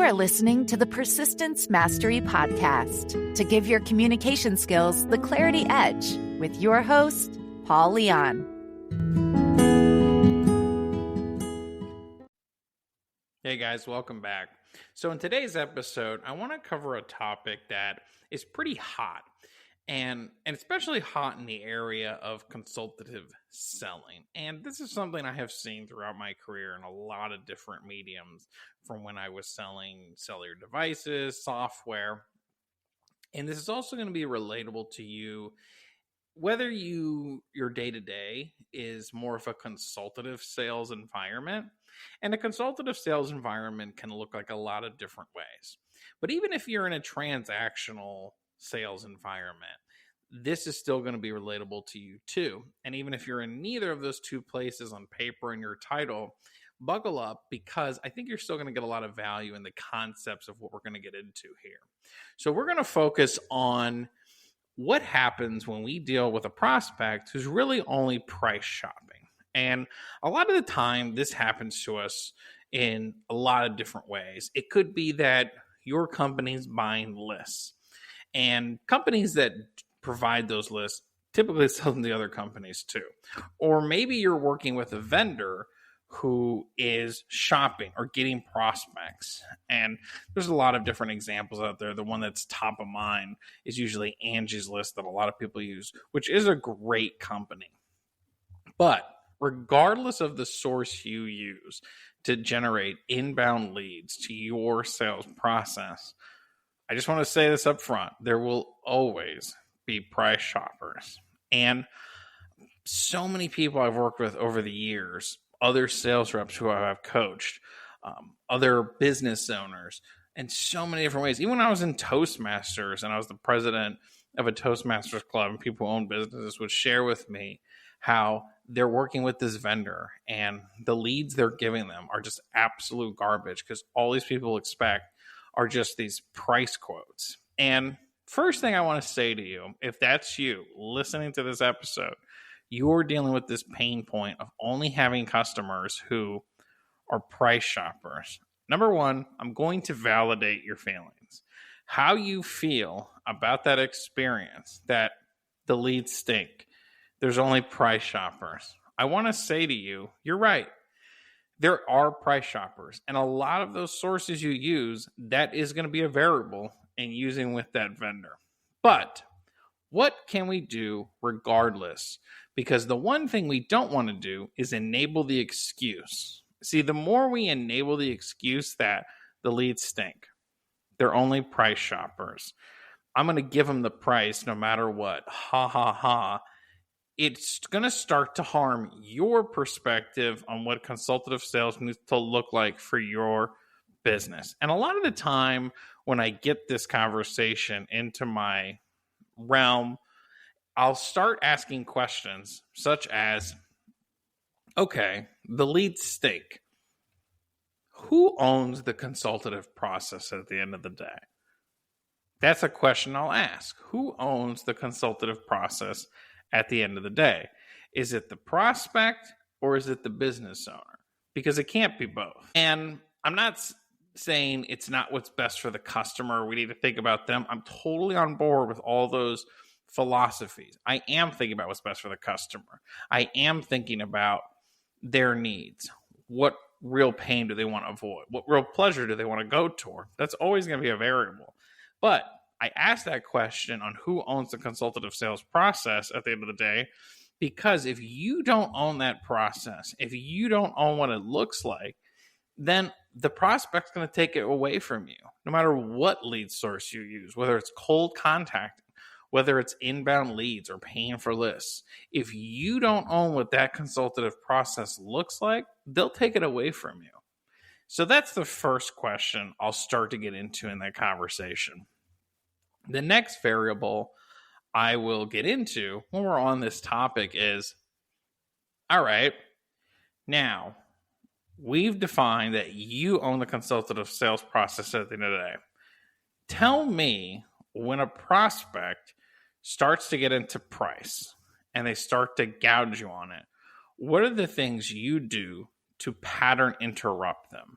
are listening to the Persistence Mastery Podcast to give your communication skills the clarity edge with your host, Paul Leon. Hey guys, welcome back. So in today's episode, I want to cover a topic that is pretty hot and especially hot in the area of consultative selling. And this is something I have seen throughout my career in a lot of different mediums, from when I was selling cellular devices, software. And this is also going to be relatable to you whether your day-to-day is more of a consultative sales environment. And a consultative sales environment can look like a lot of different ways. But even if you're in a transactional sales environment, this is still going to be relatable to you too. And even if you're in neither of those two places on paper in your title, buckle up, because I think you're still going to get a lot of value in the concepts of what we're going to get into here. So we're going to focus on what happens when we deal with a prospect who's really only price shopping. And a lot of the time, this happens to us in a lot of different ways. It could be that your company's buying lists, and companies that provide those lists typically sell them to other companies too. Or maybe you're working with a vendor who is shopping or getting prospects. And there's a lot of different examples out there. The one that's top of mind is usually Angie's List, that a lot of people use, which is a great company. But regardless of the source you use to generate inbound leads to your sales process, I just want to say this up front: there will always be price shoppers. And so many people I've worked with over the years, other sales reps who I have coached, other business owners, in so many different ways. Even when I was in Toastmasters and I was the president of a Toastmasters club, and people who own businesses would share with me how they're working with this vendor and the leads they're giving them are just absolute garbage, because all these people expect are just these price quotes. And first thing I want to say to you, if that's you listening to this episode, you're dealing with this pain point of only having customers who are price shoppers. Number one, I'm going to validate your feelings. How you feel about that experience, that the leads stink, there's only price shoppers. I want to say to you, you're right. There are price shoppers. And a lot of those sources you use, that is going to be a variable in using with that vendor. But what can we do regardless? Because the one thing we don't want to do is enable the excuse. See, the more we enable the excuse that the leads stink, they're only price shoppers, I'm going to give them the price no matter what, ha ha ha, it's going to start to harm your perspective on what consultative sales needs to look like for your business. And a lot of the time when I get this conversation into my realm, I'll start asking questions such as, okay, the lead stink. Who owns the consultative process at the end of the day? That's a question I'll ask. Who owns the consultative process at the end of the day? Is it the prospect or is it the business owner? Because it can't be both. And I'm not saying it's not what's best for the customer. We need to think about them. I'm totally on board with all those philosophies. I am thinking about what's best for the customer. I am thinking about their needs. What real pain do they want to avoid? What real pleasure do they want to go toward? That's always going to be a variable. But I asked that question on who owns the consultative sales process at the end of the day, because if you don't own that process, if you don't own what it looks like, then the prospect's going to take it away from you, no matter what lead source you use, whether it's cold contacting, whether it's inbound leads or paying for lists. If you don't own what that consultative process looks like, they'll take it away from you. So that's the first question I'll start to get into in that conversation. The next variable I will get into when we're on this topic is, all right, now we've defined that you own the consultative sales process at the end of the day. Tell me, when a prospect starts to get into price and they start to gouge you on it, what are the things you do to pattern interrupt them?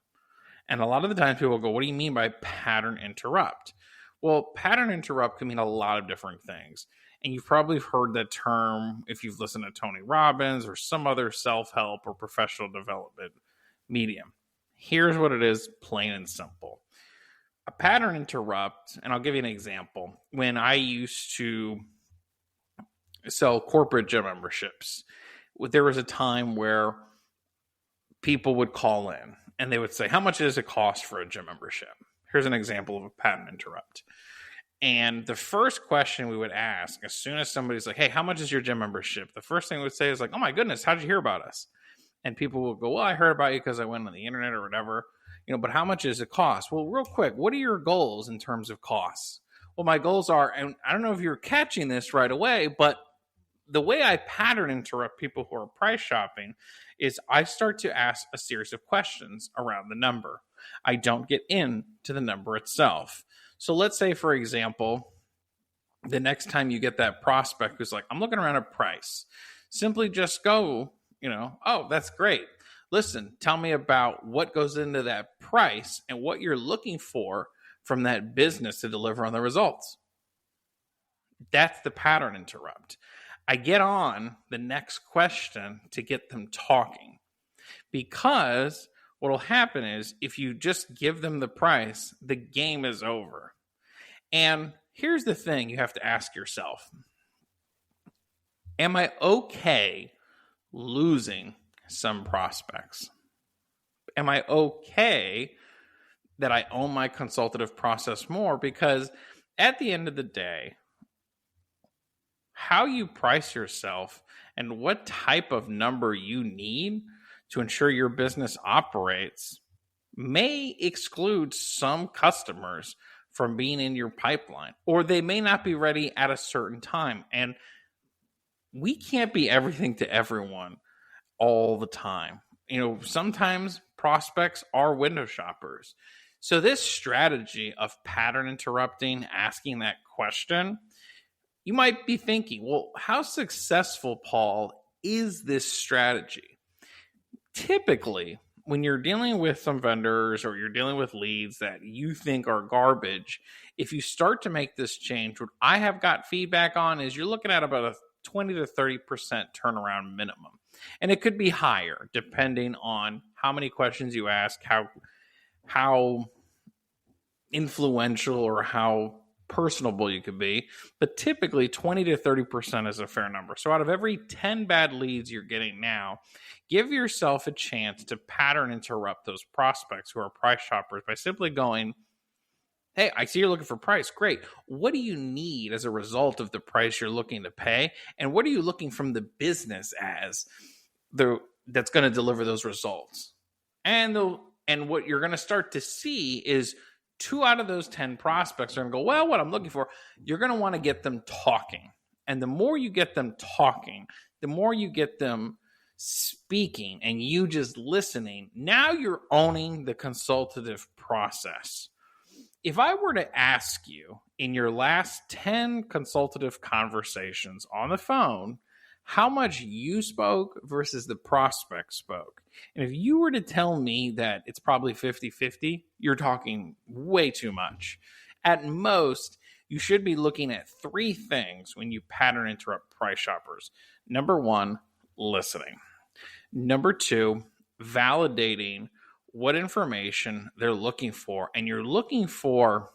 And a lot of the times people go, what do you mean by pattern interrupt? Well, pattern interrupt can mean a lot of different things. And you've probably heard that term if you've listened to Tony Robbins or some other self-help or professional development medium. Here's what it is, plain and simple. A pattern interrupt, and I'll give you an example. When I used to sell corporate gym memberships, there was a time where people would call in and they would say, how much does it cost for a gym membership? Here's an example of a pattern interrupt. And the first question we would ask as soon as somebody's like, hey, how much is your gym membership? The first thing we would say is like, oh my goodness, how'd you hear about us? And people will go, well, I heard about you because I went on the internet or whatever, but how much does it cost? Well, real quick, what are your goals in terms of costs? Well, my goals are, and I don't know if you're catching this right away, but the way I pattern interrupt people who are price shopping is I start to ask a series of questions around the number. I don't get into the number itself. So let's say, for example, the next time you get that prospect who's like, I'm looking around at price, simply just go, oh, that's great. Listen, tell me about what goes into that price and what you're looking for from that business to deliver on the results. That's the pattern interrupt. I get on the next question to get them talking, because what will happen is if you just give them the price, the game is over. And here's the thing you have to ask yourself. Am I okay losing some prospects? Am I okay that I own my consultative process more? Because at the end of the day, how you price yourself and what type of number you need to ensure your business operates may exclude some customers from being in your pipeline, or they may not be ready at a certain time. And we can't be everything to everyone all the time. Sometimes prospects are window shoppers. So this strategy of pattern interrupting, asking that question, you might be thinking, well, how successful, Paul, is this strategy? Typically, when you're dealing with some vendors or you're dealing with leads that you think are garbage, if you start to make this change, what I have got feedback on is you're looking at about a 20 to 30% turnaround minimum. And it could be higher depending on how many questions you ask, how influential or how personable you could be, but typically 20 to 30% is a fair number. So out of every 10 bad leads you're getting now, give yourself a chance to pattern interrupt those prospects who are price shoppers by simply going, hey, I see you're looking for price. Great. What do you need as a result of the price you're looking to pay? And what are you looking from the business as that's going to deliver those results? And what you're going to start to see is 2 out of those 10 prospects are going to go, well, what I'm looking for, you're going to want to get them talking. And the more you get them talking, the more you get them speaking and you just listening, now you're owning the consultative process. If I were to ask you in your last 10 consultative conversations on the phone, how much you spoke versus the prospect spoke, and if you were to tell me that it's probably 50-50, you're talking way too much. At most, you should be looking at 3 things when you pattern interrupt price shoppers. Number 1, listening. Number 2, validating what information they're looking for. And you're looking for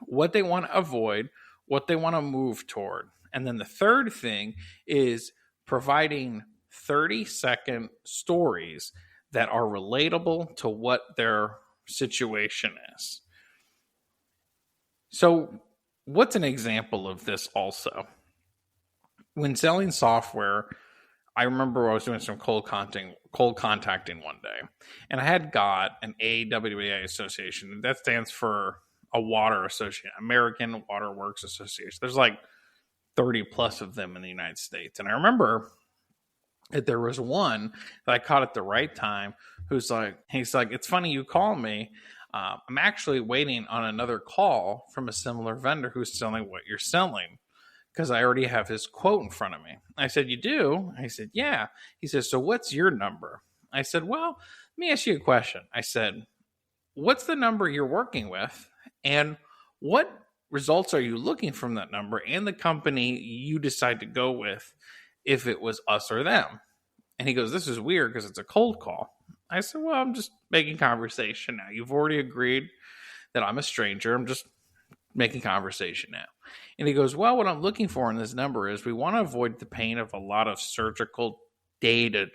what they want to avoid, what they want to move toward. And then the third thing is providing 30-second stories that are relatable to what their situation is. So what's an example of this also? When selling software, I remember I was doing some cold contacting one day, and I had got an AWA association. That stands for a water association, American Water Works Association. There's like 30 plus of them in the United States. And I remember that there was one that I caught at the right time he's like, it's funny you call me. I'm actually waiting on another call from a similar vendor who's selling what you're selling, because I already have his quote in front of me. I said, you do? I said, yeah. He says, so what's your number? I said, well, let me ask you a question. I said, what's the number you're working with, and what results are you looking from that number and the company you decide to go with if it was us or them? And he goes, this is weird because it's a cold call. I said, well, I'm just making conversation now. You've already agreed that I'm a stranger. I'm just making conversation now. And he goes, well, what I'm looking for in this number is we want to avoid the pain of a lot of surgical data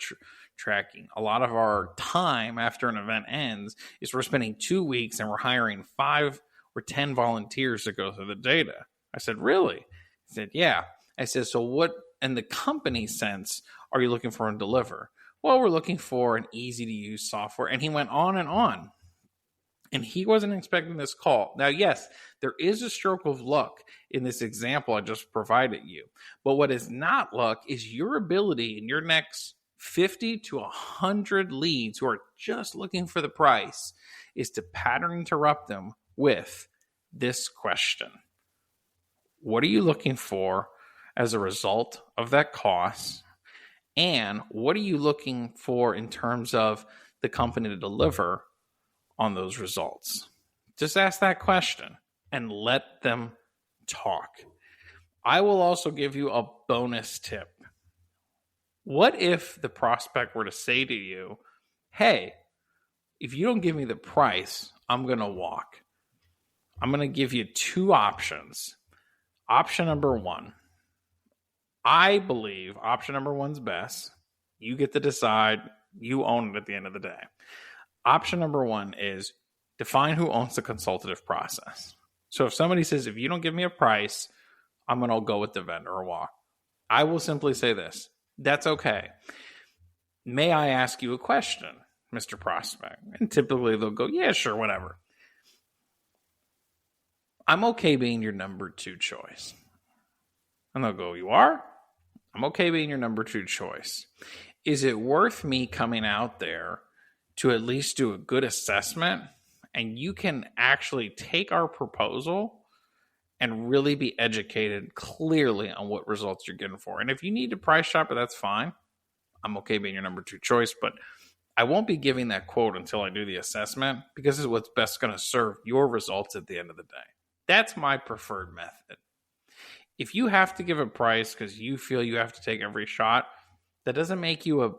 tracking. A lot of our time after an event ends is we're spending 2 weeks and we're hiring 5 or 10 volunteers to go through the data. I said, really? He said, yeah. I said, so what in the company sense are you looking for and deliver? Well, we're looking for an easy to use software. And he went on and on. And he wasn't expecting this call. Now, yes, there is a stroke of luck in this example I just provided you. But what is not luck is your ability in your next 50 to 100 leads who are just looking for the price is to pattern interrupt them with this question. What are you looking for as a result of that cost? And what are you looking for in terms of the company to deliver on those results? Just ask that question and let them talk. I will also give you a bonus tip. What if the prospect were to say to you, hey, if you don't give me the price, I'm going to walk. I'm going to give you 2 options. Option number 1. I believe option number 1's best. You get to decide. You own it at the end of the day. Option number 1 is define who owns the consultative process. So if somebody says, if you don't give me a price, I'm going to go with the vendor or walk. I will simply say this. That's okay. May I ask you a question, Mr. Prospect? And typically they'll go, yeah, sure, whatever. I'm okay being your number 2 choice. And they'll go, you are? I'm okay being your number 2 choice. Is it worth me coming out there to at least do a good assessment, and you can actually take our proposal and really be educated clearly on what results you're getting for? And if you need to price shop it, that's fine. I'm okay being your number 2 choice, but I won't be giving that quote until I do the assessment because it's what's best going to serve your results at the end of the day. That's my preferred method. If you have to give a price because you feel you have to take every shot, that doesn't make you a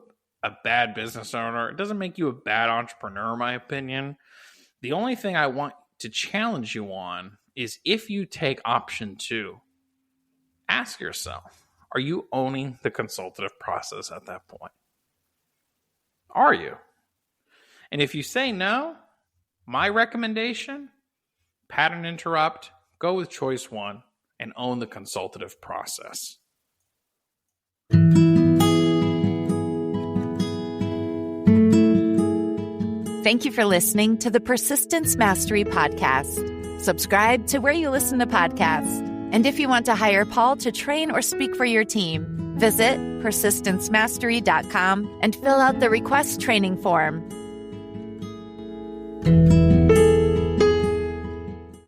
bad business owner. It doesn't make you a bad entrepreneur, in my opinion. The only thing I want to challenge you on is if you take option 2, ask yourself, are you owning the consultative process at that point? Are you? And if you say no, my recommendation, pattern interrupt, go with choice 1 and own the consultative process. Thank you for listening to the Persistence Mastery Podcast. Subscribe to where you listen to podcasts. And if you want to hire Paul to train or speak for your team, visit persistencemastery.com and fill out the request training form.